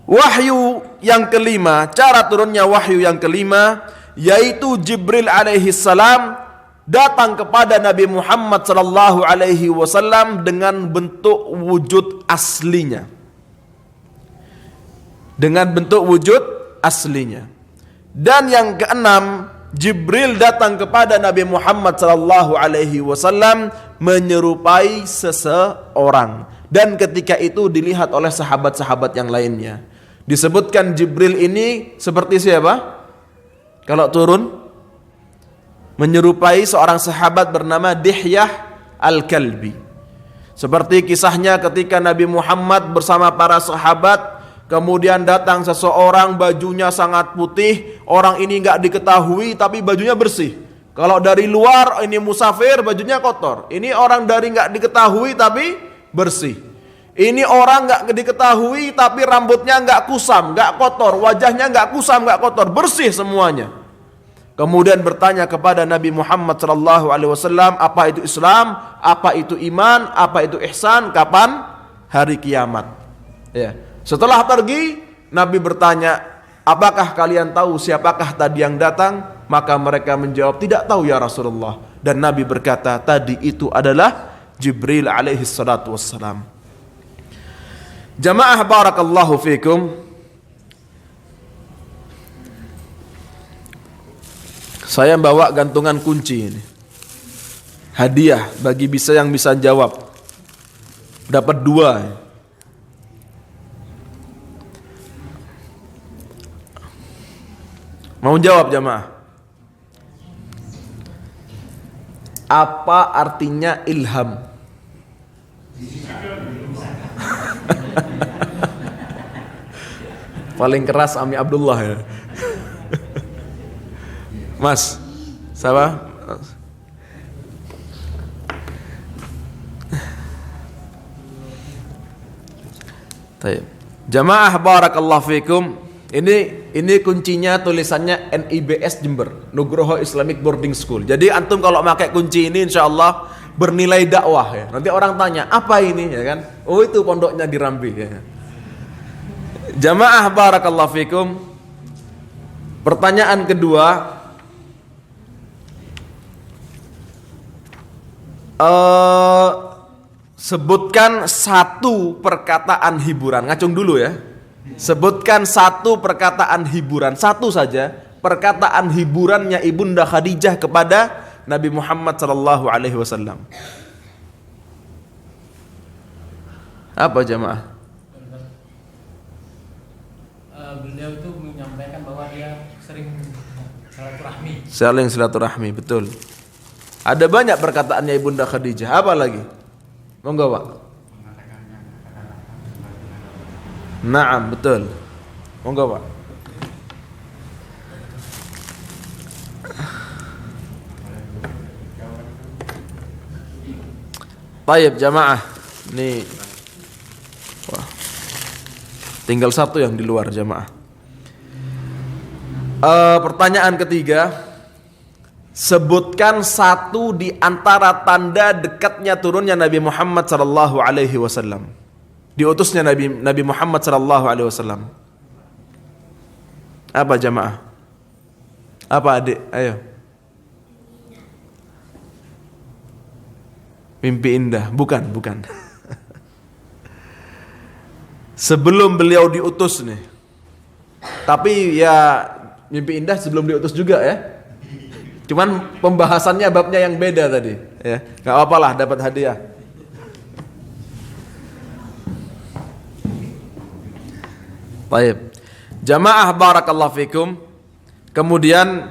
Wahyu yang kelima, cara turunnya wahyu yang kelima, yaitu Jibril alaihi salam datang kepada Nabi Muhammad sallallahu alaihi wasallam dengan bentuk wujud aslinya. Dengan bentuk wujud aslinya. Dan yang keenam, Jibril datang kepada Nabi Muhammad sallallahu alaihi wasallam menyerupai seseorang, dan ketika itu dilihat oleh sahabat-sahabat yang lainnya. Disebutkan Jibril ini seperti siapa? Kalau turun menyerupai seorang sahabat bernama Dihyah Al-Kalbi. Seperti kisahnya ketika Nabi Muhammad bersama para sahabat, kemudian datang seseorang bajunya sangat putih, orang ini enggak diketahui tapi bajunya bersih. Kalau dari luar ini musafir, bajunya kotor. Ini orang dari enggak diketahui tapi bersih. Ini orang enggak diketahui tapi rambutnya enggak kusam, enggak kotor, wajahnya enggak kusam, enggak kotor, bersih semuanya. Kemudian bertanya kepada Nabi Muhammad sallallahu alaihi wasallam, apa itu Islam, apa itu iman, apa itu ihsan, kapan hari kiamat. Ya. Setelah pergi, Nabi bertanya, apakah kalian tahu siapakah tadi yang datang? Maka mereka menjawab, tidak tahu ya Rasulullah. Dan Nabi berkata, tadi itu adalah Jibril alaihi salatu wassalam. Jamaah barakallahu fikum. Saya bawa gantungan kunci ini. Hadiah bagi yang bisa jawab. Dapat 2. Mau jawab jamaah? Apa artinya ilham? Paling keras Ami Abdullah ya. Mas, siapa? Baik. Jamaah barakallahu fikum. Ini kuncinya tulisannya NIBS Jember, Nugroho Islamic Boarding School. Jadi antum kalau pakai kunci ini insyaallah bernilai dakwah ya. Nanti orang tanya, apa ini ya kan? Oh itu pondoknya di Rambi ya. Jamaah barakallahu fikum. Pertanyaan kedua, sebutkan satu perkataan hiburan. Ngacung dulu ya. Sebutkan satu perkataan hiburan, satu saja perkataan hiburannya Ibunda Khadijah kepada Nabi Muhammad sallallahu alaihi wasallam. Apa jamaah? Beliau itu menyampaikan bahwa dia sering silaturahmi. Saling silaturahmi, betul. Ada banyak perkataannya Ibunda Khadijah. Apa lagi? Monggo, Pak. Naam, betul. Monggo, Pak. Baik, jamaah. Nih. Wah. Tinggal satu yang di luar jamaah. Pertanyaan ketiga, sebutkan satu di antara tanda dekatnya turunnya Nabi Muhammad sallallahu alaihi wasallam. Diutusnya Nabi Muhammad sallallahu alaihi wasallam. Apa jamaah? Apa adik? Ayo. Mimpi indah, bukan. Sebelum beliau diutus nih. Tapi ya mimpi indah sebelum diutus juga ya. Cuman pembahasannya babnya yang beda tadi ya. Enggak apa-apalah dapat hadiah. Baik. Jamaah barakallahu fikum. Kemudian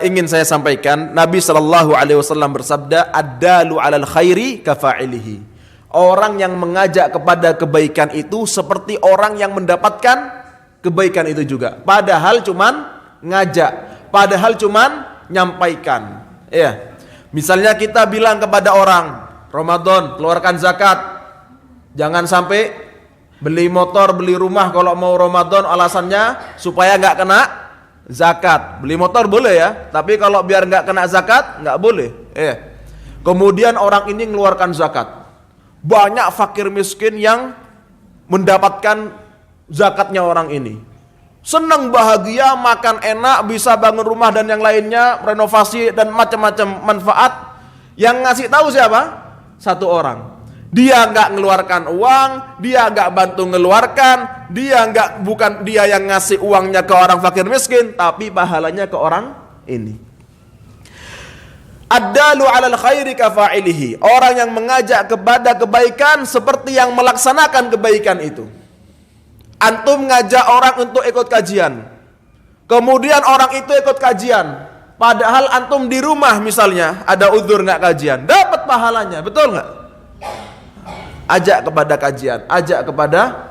ingin saya sampaikan, Nabi sallallahu alaihi wasallam bersabda, "Ad-dalu 'alal khairi kafa'ilihi." Orang yang mengajak kepada kebaikan itu seperti orang yang mendapatkan kebaikan itu juga. Padahal cuman ngajak, padahal cuman nyampaikan. Ya. Misalnya kita bilang kepada orang, Ramadan, keluarkan zakat. Jangan sampai beli motor, beli rumah kalau mau Ramadan alasannya supaya nggak kena zakat. Beli motor boleh ya, tapi kalau biar nggak kena zakat nggak boleh. Kemudian orang ini mengeluarkan zakat. Banyak fakir miskin yang mendapatkan zakatnya orang ini. Senang, bahagia, makan enak, bisa bangun rumah dan yang lainnya, renovasi dan macam-macam manfaat. Yang ngasih tahu siapa? Satu orang. Dia nggak ngeluarkan uang, dia nggak bantu ngeluarkan, bukan dia yang ngasih uangnya ke orang fakir miskin, tapi pahalanya ke orang ini. Ad-dalu 'alal khairi kafa'ilihi. Orang yang mengajak kepada kebaikan seperti yang melaksanakan kebaikan itu. Antum ngajak orang untuk ikut kajian. Kemudian orang itu ikut kajian. Padahal antum di rumah misalnya ada uzur nggak kajian, dapat pahalanya, betul nggak? Ajak kepada kajian, ajak kepada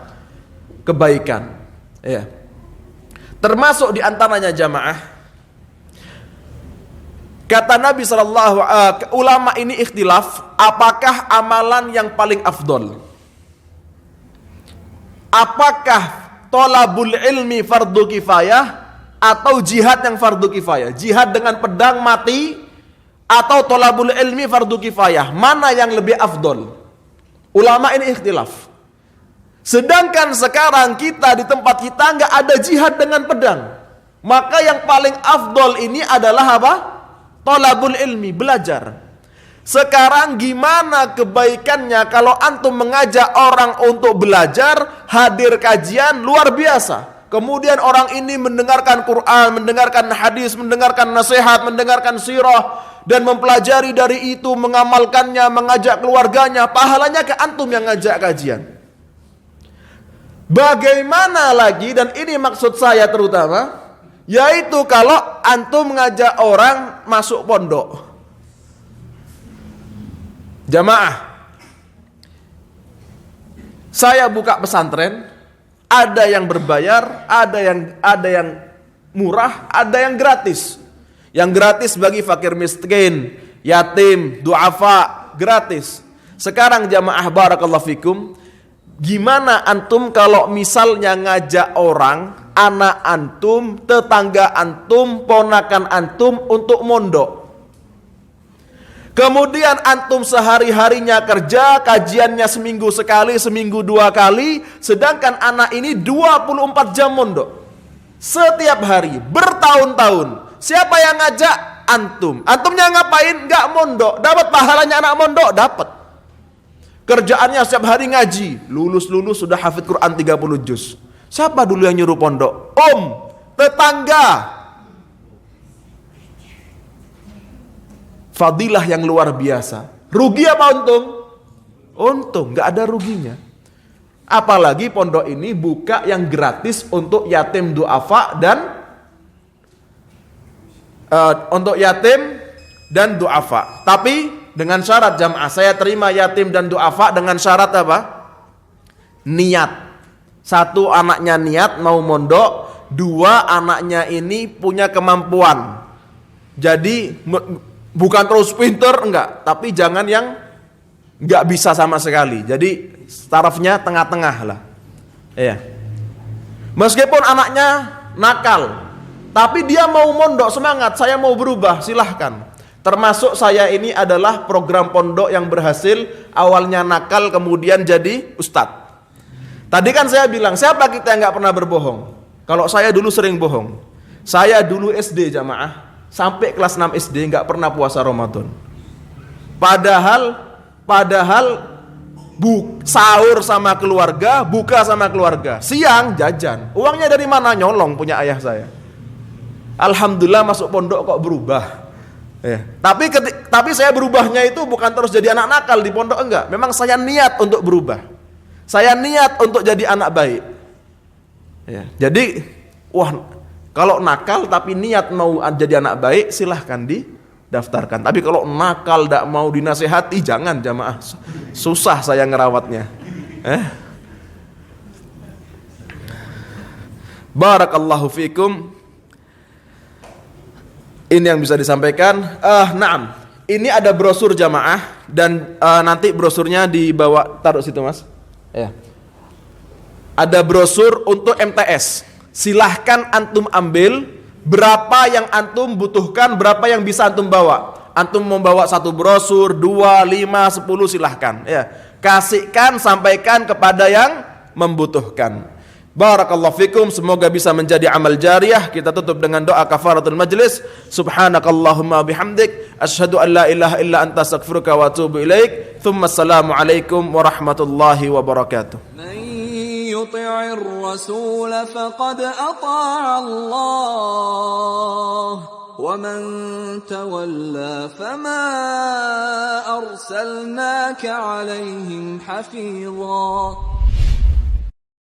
kebaikan. Ya. Termasuk di antaranya jamaah. Kata Nabi ulama ini ikhtilaf, apakah amalan yang paling afdol? Apakah thalabul ilmi fardu kifayah atau jihad yang fardu kifayah? Jihad dengan pedang mati atau thalabul ilmi fardu kifayah? Mana yang lebih afdol? Ulama ini ikhtilaf. Sedangkan sekarang kita di tempat kita nggak ada jihad dengan pedang. Maka yang paling afdol ini adalah apa? Thalabul ilmi, belajar. Sekarang gimana kebaikannya kalau antum mengajak orang untuk belajar, hadir kajian luar biasa. Kemudian orang ini mendengarkan Quran, mendengarkan hadis, mendengarkan nasihat, mendengarkan sirah, dan mempelajari dari itu, mengamalkannya, mengajak keluarganya, pahalanya ke antum yang ngajak kajian. Bagaimana lagi, dan ini maksud saya terutama, yaitu kalau antum mengajak orang masuk pondok. Jamaah, saya buka pesantren, ada yang berbayar, ada yang murah, ada yang gratis. Yang gratis bagi fakir miskin, yatim, duafa, gratis. Sekarang jamaah barakallahu fikum, gimana antum kalau misalnya ngajak orang, anak antum, tetangga antum, ponakan antum untuk mondok. Kemudian antum sehari-harinya kerja, kajiannya seminggu sekali, seminggu 2 kali, sedangkan anak ini 24 jam mondok. Setiap hari, bertahun-tahun. Siapa yang ngajak? Antum. Antumnya ngapain? Nggak mondok. Dapat pahalanya anak mondok? Dapat. Kerjaannya setiap hari ngaji. Lulus-lulus sudah hafid Quran 30 juz. Siapa dulu yang nyuruh pondok? Tetangga. Fadilah yang luar biasa. Rugi apa untung? Untung, nggak ada ruginya. Apalagi pondok ini buka yang gratis untuk yatim duafa dan duafa. Tapi dengan syarat jamaah, saya terima yatim dan duafa dengan syarat apa? Niat. 1 anaknya niat mau mondok, 2 anaknya ini punya kemampuan. Jadi bukan terus pinter, enggak, tapi jangan yang enggak bisa sama sekali. Jadi tarafnya tengah-tengah lah. Iya. Meskipun anaknya nakal, tapi dia mau mondok, semangat, saya mau berubah, silahkan. Termasuk saya ini adalah program pondok yang berhasil, awalnya nakal kemudian jadi ustadz. Tadi kan saya bilang, siapa kita yang enggak pernah berbohong? Kalau saya dulu sering bohong. Saya dulu SD jamaah, sampai kelas 6 SD nggak pernah puasa Ramadan. Padahal sahur sama keluarga, buka sama keluarga, siang jajan. Uangnya dari mana? Nyolong punya ayah saya. Alhamdulillah masuk pondok kok berubah. Tapi saya berubahnya itu bukan terus jadi anak nakal di pondok, enggak. Memang saya niat untuk berubah. Saya niat untuk jadi anak baik. Jadi kalau nakal tapi niat mau jadi anak baik, silahkan didaftarkan. Tapi kalau nakal tidak mau dinasehati, jangan jamaah. Susah saya ngerawatnya. Barakallahu fikum. Ini yang bisa disampaikan. Naam. Ini ada brosur jamaah dan nanti brosurnya dibawa, taruh situ mas. Ada brosur untuk MTS. Silahkan antum ambil berapa yang antum butuhkan, berapa yang bisa antum bawa. Antum membawa 1 brosur, 2, 5, 10 silahkan. Kasihkan, sampaikan kepada yang membutuhkan. Barakallahu fikum, semoga bisa menjadi amal jariyah. Kita tutup dengan doa kafaratul majlis. Subhanakallahumma bihamdik, asyhadu an la ilaha illa anta astaghfiruka wa atubu ilaik. Tsumma assalamu alaikum warahmatullahi wabarakatuh. من يطع الرسول فقد أطاع الله ومن تولى فما أرسلناك عليهم حفيظا